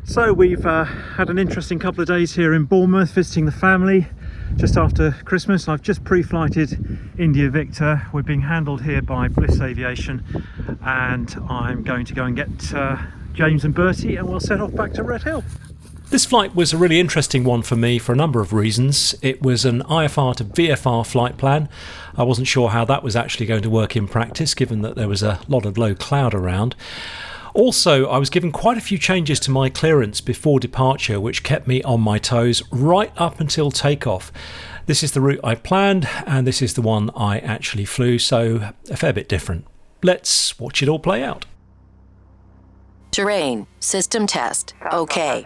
So we've had an interesting couple of days here in Bournemouth visiting the family just after Christmas. I've just pre-flighted India Victor. We're being handled here by Bliss Aviation and I'm going to go and get James and Bertie and we'll set off back to Redhill. This flight was a really interesting one for me for a number of reasons. It was an IFR to VFR flight plan. I wasn't sure how that was actually going to work in practice given that there was a lot of low cloud around. Also, I was given quite a few changes to my clearance before departure, which kept me on my toes right up until takeoff. This is the route I planned, and this is the one I actually flew, so a fair bit different. Let's watch it all play out. Terrain, system test, OK.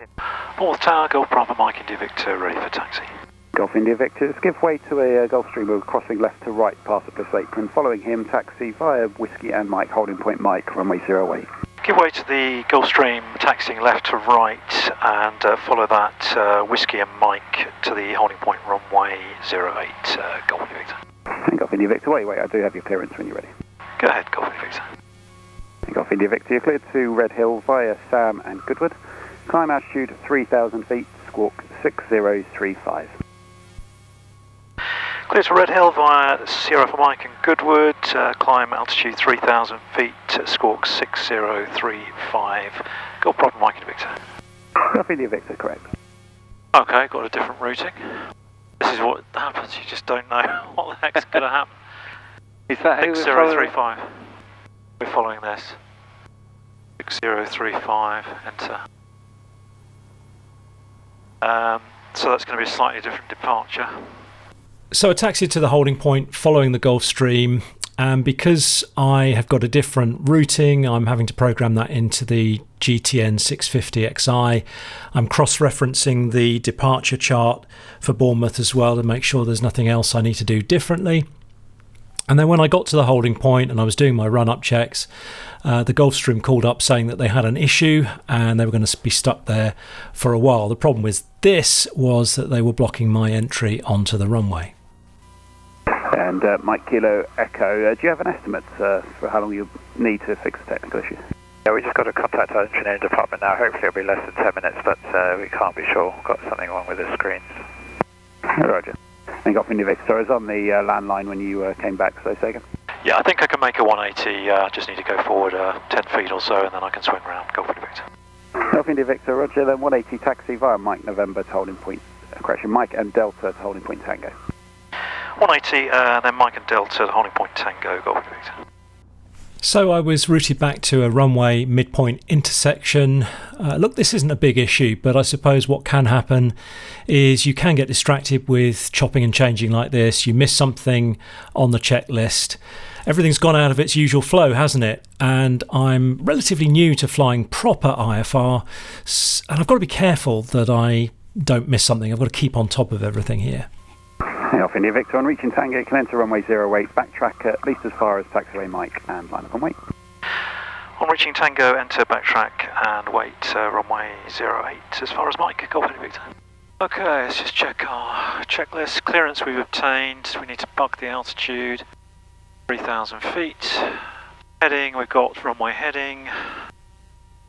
North Tower, Golf Bravo Mike India Victor, ready for taxi. Golf India Victor, give way to a Gulfstream. We're crossing left to right past the Bliss apron. Following him, taxi via Whiskey and Mike, holding point Mike, runway 08. Give way to the Gulfstream, taxiing left to right, and follow that Whiskey and Mike to the holding point runway 08, Golf India Victor. Golf India Victor, wait, I do have your clearance when you're ready. Go ahead, Golf India Victor. Golf India Victor, you're cleared to Redhill via Sam and Goodwood. Climb altitude 3,000 feet, squawk 6035. Clear to Redhill via Sierra for Mike and Goodwood, climb altitude 3,000 feet, squawk 6035. Go proper Mike and Victor. Golf India Victor, correct. Okay, got a different routing. This is what happens, you just don't know what the heck's going to happen. Is that 6035. We're following this. 6035, enter. So that's going to be a slightly different departure. So I taxied to the holding point following the Gulfstream, and because I have got a different routing, I'm having to program that into the GTN 650XI. I'm cross-referencing the departure chart for Bournemouth as well to make sure there's nothing else I need to do differently. And then when I got to the holding point and I was doing my run-up checks, the Gulfstream called up saying that they had an issue and they were going to be stuck there for a while. The problem with this was that they were blocking my entry onto the runway. And Mike Kilo Echo, do you have an estimate for how long you need to fix the technical issue? Yeah, we just got to contact our engineering department now. Hopefully it'll be less than 10 minutes, but we can't be sure. Got something wrong with the screens. Roger. And Golf India Victor, so I was on the landline when you came back, so second. Yeah, I think I can make a 180, just need to go forward 10 feet or so and then I can swing around. Golf India Victor. Golf India Victor, roger, then 180 taxi via Mike November to holding point, correction, Mike and Delta to holding point Tango. 180, then Mike and Delta to holding point Tango, Golf India Victor. So I was routed back to a runway midpoint intersection. Look, this isn't a big issue, but I suppose what can happen is you can get distracted with chopping and changing like this. You miss something on the checklist. Everything's gone out of its usual flow, hasn't it? And I'm relatively new to flying proper IFR, and I've got to be careful that I don't miss something. I've got to keep on top of everything here. Golf India Victor, on reaching Tango, can enter runway 08, backtrack at least as far as taxiway Mike and line up and wait. On reaching Tango, enter backtrack and wait runway 08 as far as Mike, Golf India Victor. Okay, let's just check our checklist. Clearance we've obtained, we need to bug the altitude, 3,000 feet. Heading, we've got runway heading.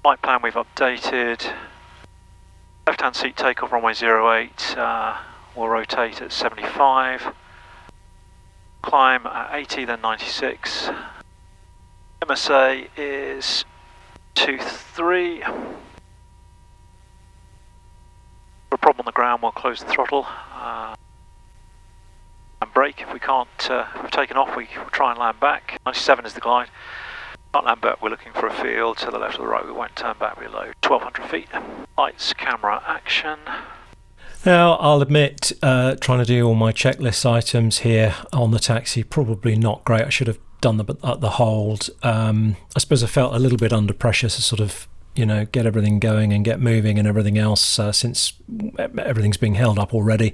Flight plan we've updated. Left hand seat takeoff runway 08. We'll rotate at 75, climb at 80, then 96. MSA is 23. For a problem on the ground, we'll close the throttle and brake. If we can't, if we've taken off, we'll try and land back. 97 is the glide. Can't land back, we're looking for a field to the left or the right, we won't turn back, reload. 1,200 feet. Lights, camera, action. Now, I'll admit, trying to do all my checklist items here on the taxi, probably not great. I should have done them at the hold. I suppose I felt a little bit under pressure to sort of, get everything going and get moving and everything else since everything's being held up already.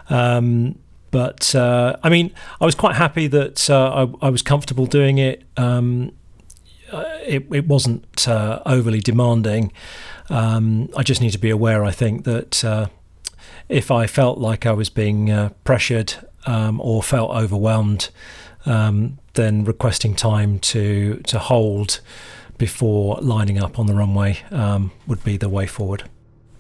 But I mean, I was quite happy that I was comfortable doing it. It wasn't overly demanding. I just need to be aware, I think, that if I felt like I was being pressured or felt overwhelmed, then requesting time to hold before lining up on the runway would be the way forward.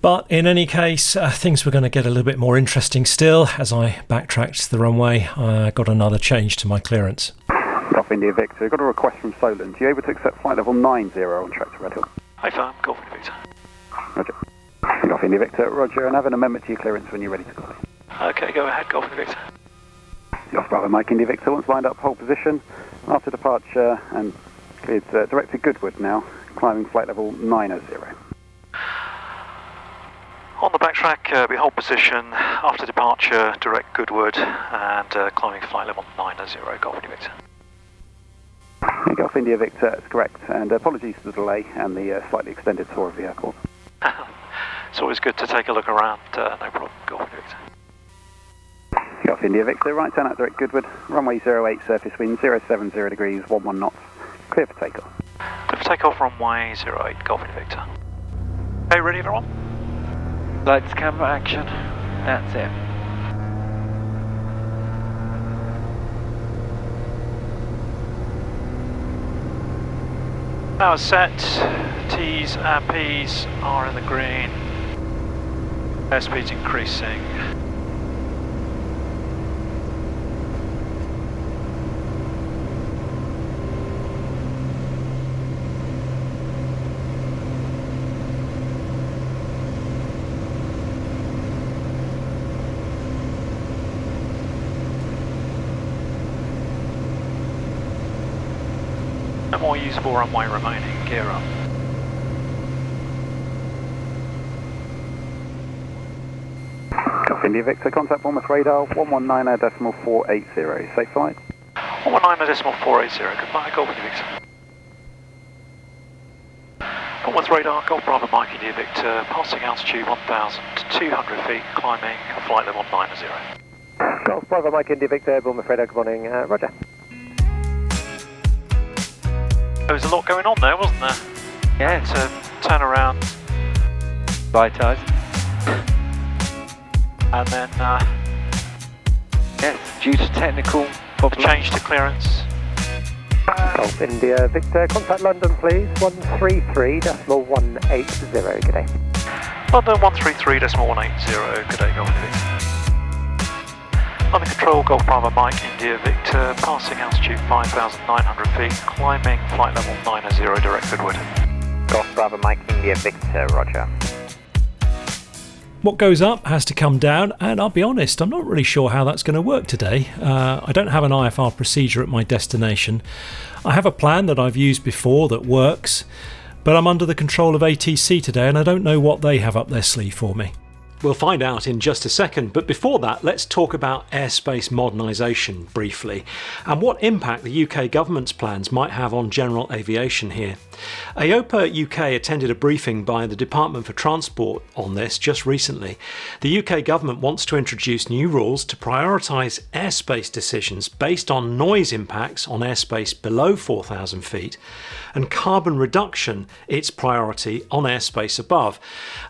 But in any case, things were going to get a little bit more interesting still as I backtracked to the runway. I got another change to my clearance. Golf India Victor, I've got a request from Solent. Are you able to accept flight level 90 on track to Redhill? Hi firm, Golf India Victor. Roger. Golf India Victor, Roger, and have an amendment to your clearance when you're ready to call it. Okay, go ahead, Golf India Victor. Golf Bravo Mike India Victor, once lined up hold position, after departure, and it's directed Goodwood now, climbing flight level 90. On the backtrack, be hold position, after departure, direct Goodwood, and climbing flight level 90, Golf India Victor. Golf India Victor, that's correct, and apologies for the delay and the slightly extended tour of the airport. It's always good to take a look around, no problem, Golf India Victor. Golf India Victor, right turn out direct Goodwood, runway 08, surface wind 070 degrees, 11 knots, clear for takeoff. Clear for takeoff, runway 08, Golf India Victor. Okay, ready everyone? Lights, camera, action. That's it. Power set, T's and P's are in the green. Airspeed's increasing. No more usable runway remaining, gear up. Golf India Victor, contact Bournemouth radar 119.480, safe flight. 119.480, goodbye, Golf India Victor. Bournemouth radar, Golf Bravo Mike India Victor, passing altitude 1,200 feet, climbing flight level 90. Golf Bravo Mike India Victor, Bournemouth radar, good morning, Roger. There was a lot going on there, wasn't there? Yeah. To turn around. Right eyes. And then Yes, due to technical problems. change to clearance. Golf India Victor, contact London please, 133.180, good day. London 133.180, good day, Golf India Victor. Under control, Golf Bravo Mike India Victor, passing altitude 5,900 feet, climbing flight level 90, direct Goodwood. Golf Bravo Mike India Victor, Roger. What goes up has to come down, and I'll be honest, I'm not really sure how that's going to work today. I don't have an IFR procedure at my destination. I have a plan that I've used before that works, but I'm under the control of ATC today and I don't know what they have up their sleeve for me. We'll find out in just a second, but before that, let's talk about airspace modernisation briefly and what impact the UK government's plans might have on general aviation here. AOPA UK attended a briefing by the Department for Transport on this just recently. The UK government wants to introduce new rules to prioritise airspace decisions based on noise impacts on airspace below 4,000 feet and carbon reduction its priority on airspace above.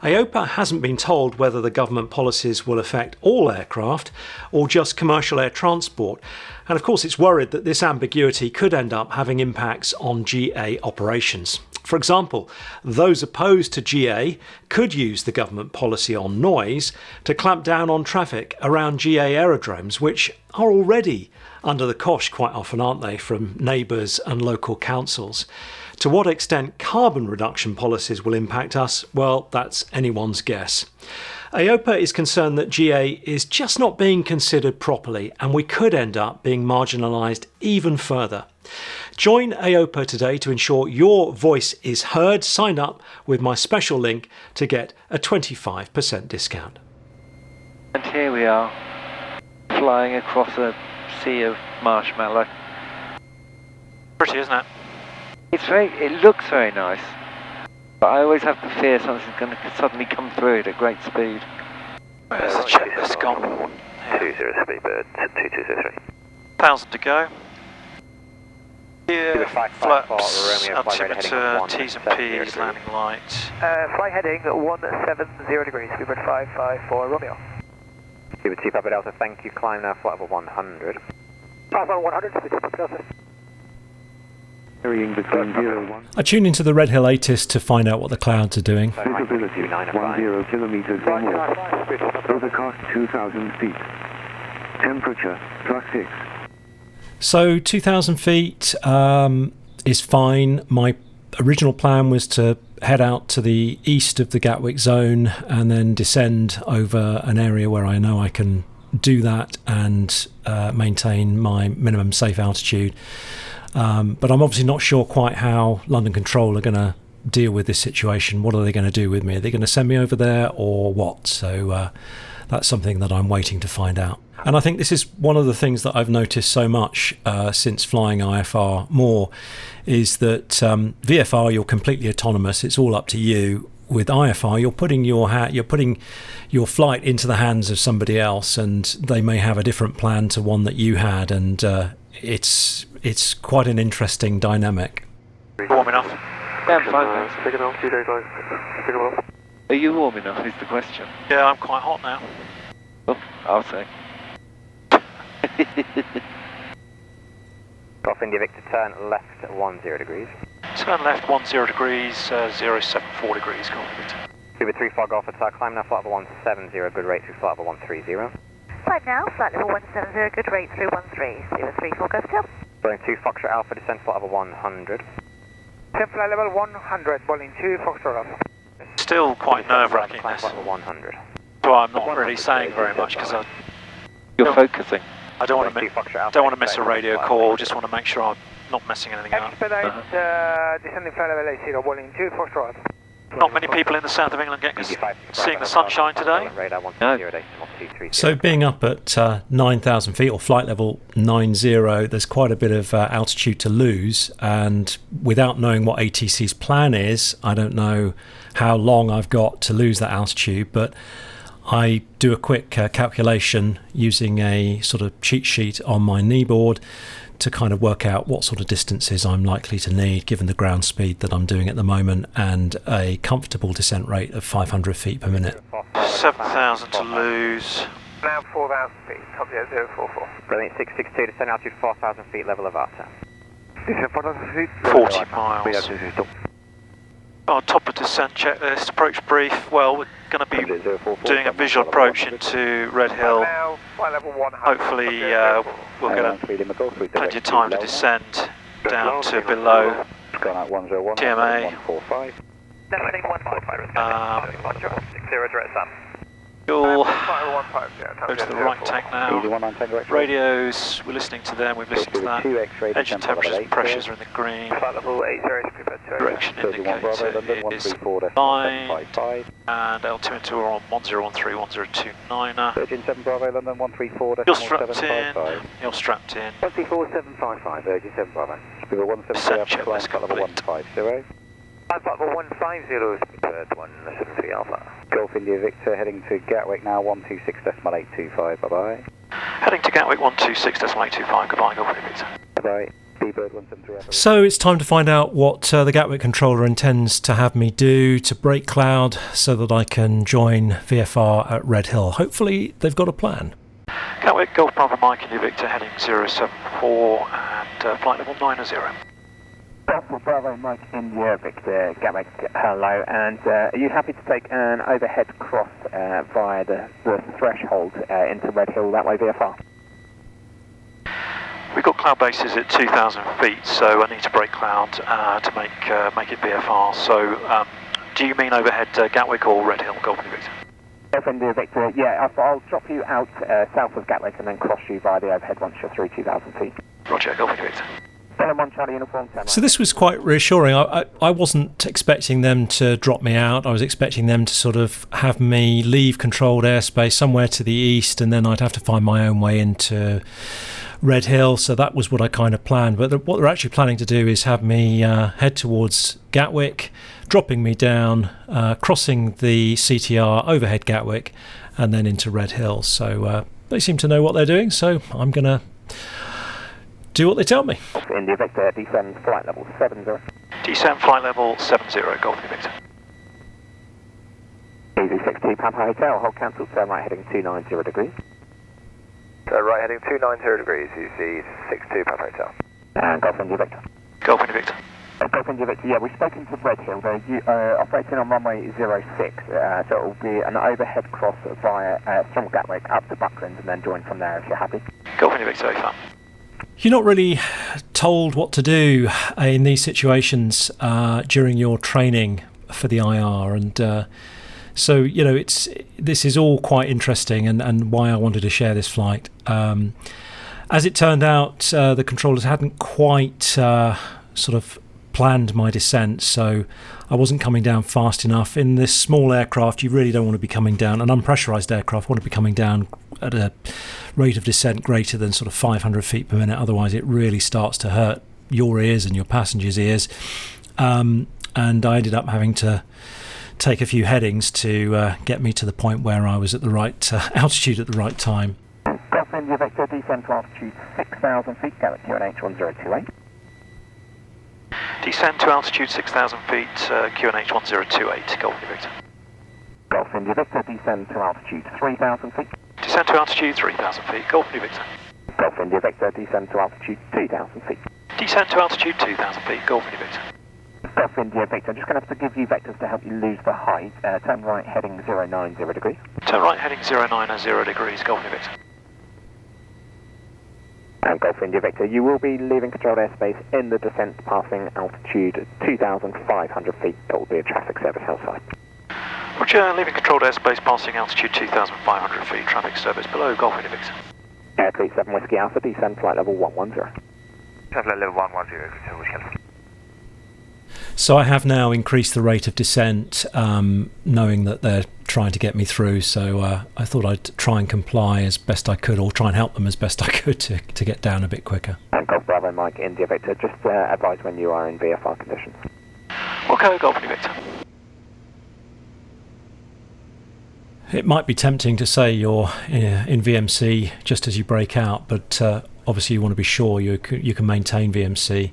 AOPA hasn't been told whether the government policies will affect all aircraft or just commercial air transport. And of course it's worried that this ambiguity could end up having impacts on GA operations. For example, those opposed to GA could use the government policy on noise to clamp down on traffic around GA aerodromes, which are already under the cosh quite often, aren't they, from neighbours and local councils. To what extent carbon reduction policies will impact us, well, that's anyone's guess. AOPA is concerned that GA is just not being considered properly and we could end up being marginalised even further. Join AOPA today to ensure your voice is heard. Sign up with my special link to get a 25% discount. And here we are, flying across a sea of marshmallow. Pretty, isn't it? It looks very nice, but I always have the fear something's going to suddenly come through it at great speed. Where's the checklist gone? 20 Speedbird, 2203. 1,000 to go. Here, Give it 554, flaps, Romeo, flight rate heading altimeter, T's and 170 P's, landing light. Flight heading 170 degrees, Speedbird 554, Romeo. Give it 2 Papa Delta, thank you, climb now, flight level 100. Papa 100, Speedbird Delta. Carrying between 01. I tune into the Redhill ATIS to find out what the clouds are doing. Visibility 10 kilometers or more. Overcast 2,000 feet. Temperature +6. So 2,000 feet is fine. My original plan was to head out to the east of the Gatwick zone and then descend over an area where I know I can do that and maintain my minimum safe altitude. But I'm obviously not sure quite how London Control are going to deal with this situation. What are they going to do with me? Are they going to send me over there or what? So that's something that I'm waiting to find out. And I think this is one of the things that I've noticed so much since flying IFR more is that VFR, you're completely autonomous. It's all up to you. With IFR, you're putting your flight into the hands of somebody else, and they may have a different plan to one that you had, and it's quite an interesting dynamic. Warm enough? Yeah, I'm fine, thanks. Taking off, 2 days later. Pick them up. Are you warm enough is the question? Yeah, I'm quite hot now. Oh, I'll say. Golf India Victor, turn left 10 degrees. Turn left 10 degrees, 074 degrees, Golf Victor. Cuba 34 Golf Attack, climb now, flight level 170, good rate through flight level 130. Right now, flight level 170, good rate through 13, 034 Golf Hotel. Boeing 2 Foxtrot Alpha, descend flight level 100. Descend flight level 100, Boeing 2 Foxtrot Alpha. Still quite nerve-wracking, Climb this. flight level 100. Well, I'm not really saying very much because You're focusing. I don't want to miss a radio call. Just want to make sure I'm not messing anything up. Expedite descending flight level 80, Boeing 2 Foxtrot Alpha. Not many people in the south of England seeing the sunshine today. So being up at 9,000 feet or flight level 90, there's quite a bit of altitude to lose, and without knowing what ATC's plan is, I don't know how long I've got to lose that altitude, but I do a quick calculation using a sort of cheat sheet on my kneeboard to kind of work out what sort of distances I'm likely to need given the ground speed that I'm doing at the moment and a comfortable descent rate of 500 feet per minute. 7,000 to lose. Now 4,000 feet, copy at 044. Brilliant, 662, descend altitude 4,000 feet, level of ATA. Descend 4,000 feet. 40 miles. Our top of descent checklist, approach brief. Well, we're going to be doing a visual approach into Redhill. Hopefully we'll get plenty of time to descend down to below TMA. You'll go to the right tank now. Radios, we're listening to them, we've listened to that. Engine temperatures and pressures are in the green. Direction indicator is fine. And altimeter we're on 1013, 1029er. Virgin 7 Bravo, London 134. You're strapped in. You're strapped in. 134.755, Virgin 7 Bravo. Speed 170, Descent checklist flight level complete. 150. Flight level 150, prepared 173 Alpha. Golf India Victor heading to Gatwick now 126.825, bye bye. Heading to Gatwick 126.825, goodbye, Golf India Victor. Bye bye. B-Bird 173. So it's time to find out what the Gatwick controller intends to have me do to break cloud so that I can join VFR at Redhill. Hopefully they've got a plan. Gatwick, Golf Bravo Mike India Victor heading 074 and flight level 90. Bravo Mike India Victor Gatwick, hello, and are you happy to take an overhead cross via the threshold into Redhill, that way VFR? We've got cloud bases at 2,000 feet, so I need to break cloud to make it VFR. So do you mean overhead Gatwick or Redhill, Golf India Victor? Golf India Victor, yeah, I'll drop you out south of Gatwick and then cross you via the overhead once you're through 2,000 feet. Roger, Golf India Victor. So this was quite reassuring. I wasn't expecting them to drop me out. I was expecting them to sort of have me leave controlled airspace somewhere to the east, and then I'd have to find my own way into Redhill. So that was what I kind of planned. But what they're actually planning to do is have me head towards Gatwick, dropping me down, crossing the CTR, overhead Gatwick, and then into Redhill. So they seem to know what they're doing, so I'm going to do what they tell me. India Victor, descend flight level 70. Descend flight level 70, Golf India Victor. Easy 60, Papa Hotel, hold cancelled, turn right heading 290 degrees. Right heading 290 degrees, easy 62, Papa Hotel. And Golf India Victor. Golf India Victor. Golf India Victor, yeah, we've spoken to Redhill. They're operating on runway 06, so it will be an overhead cross via from Gatwick up to Buckland and then join from there if you're happy. Golf India Victor, very fun. You're not really told what to do in these situations during your training for the IR, and so this is all quite interesting, and why I wanted to share this flight. As it turned out, the controllers hadn't quite sort of planned my descent, so I wasn't coming down fast enough. In this small aircraft, you really don't want to be coming down, an unpressurised aircraft, want to be coming down at a rate of descent greater than sort of 500 feet per minute, otherwise it really starts to hurt your ears and your passengers' ears. And I ended up having to take a few headings to get me to the point where I was at the right altitude at the right time. Golf India Victor, descend to altitude 6,000 feet, Gatwick QNH 1028. Descend to altitude 6,000 feet, QNH 1028, Golf India Victor. Golf India Victor, descend to altitude 3,000 feet. Descend to altitude 3,000 feet, Golf India Victor. Golf India Victor, descend to altitude 2,000 feet. Descend to altitude 2,000 feet, Golf India Victor. Golf India Victor, I'm just going to have to give you vectors to help you lose the height. Turn right heading 090 degrees. Turn right heading 090 degrees, Golf India Victor. And Golf India Victor, you will be leaving controlled airspace in the descent passing altitude 2,500 feet. It will be a traffic service outside. Roger, leaving controlled airspace passing altitude 2,500 feet, traffic service below, Golf India Victor. Aircrew 7 Whiskey Alpha, descend flight level 110. Flight level 110, Whiskey Alpha. So I have now increased the rate of descent, knowing that they're trying to get me through, so I thought I'd try and comply as best I could, or try and help them as best I could to get down a bit quicker. And Golf Bravo Mike India Victor, just advise when you are in VFR conditions. Okay, Golf India Victor. It might be tempting to say you're in VMC just as you break out, but obviously you want to be sure you can maintain VMC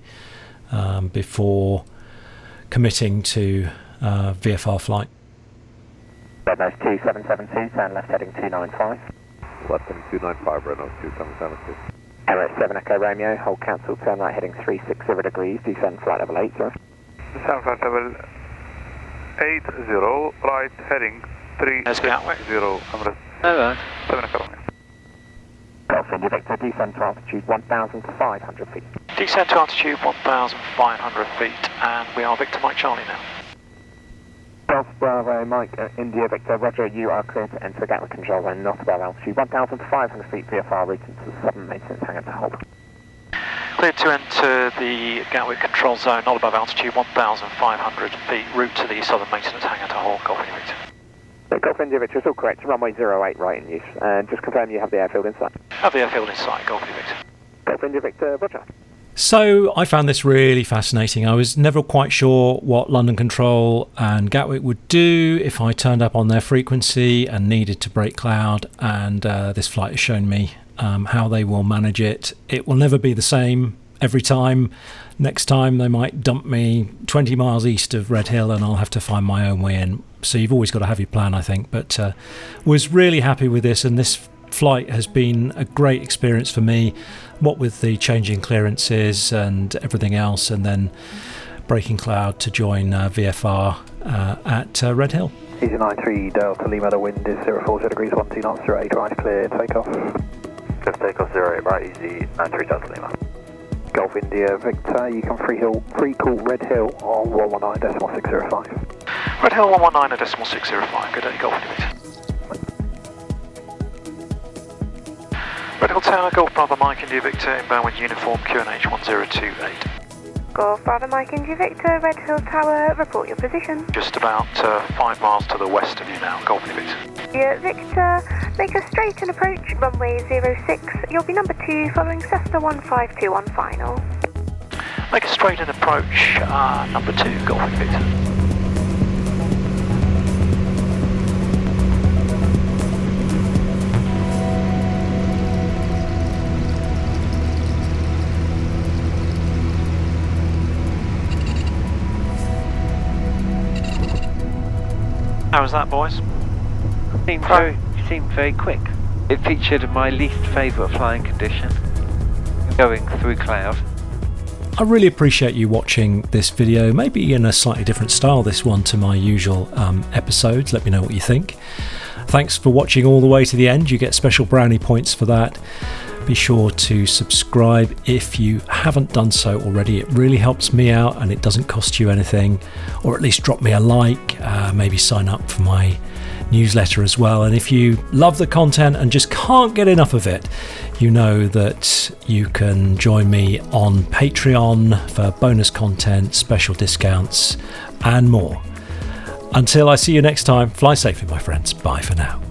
before committing to VFR flight. Red Nose 2772, turn left heading 295. Left heading 295, Red Nose 2772. Emirates 7 Echo Romeo, hold cancel, turn right heading 360 degrees, descend flight level 80. Descend flight level 80, right heading 360, Emirates 7 Echo Romeo. Golf India Victor, descend to altitude 1,500 feet. Descend to altitude 1,500 feet, and we are Victor Mike Charlie now. Golf Bravo Mike India Victor, Roger, you are clear to enter Gatwick control zone, not above altitude 1,500 feet, VFR route into the southern maintenance hangar to hold. Cleared to enter the Gatwick control zone, not above altitude 1,500 feet, route to the southern maintenance hangar to hold, Golf India Victor. Golf India Victor, it's all correct, runway 08 right in use, and just confirm you have the airfield in sight. Have the airfield in sight, Golf India Victor. Golf India Victor, Roger. So I found this really fascinating. I was never quite sure what London Control and Gatwick would do if I turned up on their frequency and needed to break cloud, and this flight has shown me how they will manage it. It will never be the same every time. Next time they might dump me 20 miles east of Redhill and I'll have to find my own way in. So you've always got to have your plan, I think. But was really happy with this, and this flight has been a great experience for me, what with the changing clearances and everything else, and then breaking cloud to join VFR at Redhill. Easy 93 Delta Lima, the wind is 040 degrees, 12 knots, 08 right, clear, takeoff. Just takeoff 08 right, easy 93 Delta Lima. Golf India Victor, you can free-call Redhill on 119.605. Redhill 119.605, good day, Golf India Victor. Redhill Tower, Golf Bravo Mike India Victor, inbound with uniform QNH 1028. Golf Bravo Mike India Victor, Redhill Tower, report your position. Just about 5 miles to the west of you now, Golf India Victor. Yeah, Victor, make a straight and approach, runway 06. You'll be number 2 following Cessna 1521 final. Make a straight and approach, number 2, Golf India Victor. How was that, boys? Seemed very quick. It featured my least favourite flying condition, going through cloud. I really appreciate you watching this video, maybe in a slightly different style, this one, to my usual episodes. Let me know what you think. Thanks for watching all the way to the end. You get special brownie points for that. Be sure to subscribe if you haven't done so already. It really helps me out and it doesn't cost you anything. Or at least drop me a like, maybe sign up for my newsletter as well. And if you love the content and just can't get enough of it, you know that you can join me on Patreon for bonus content, special discounts and more. Until I see you next time, fly safely, my friends. Bye for now.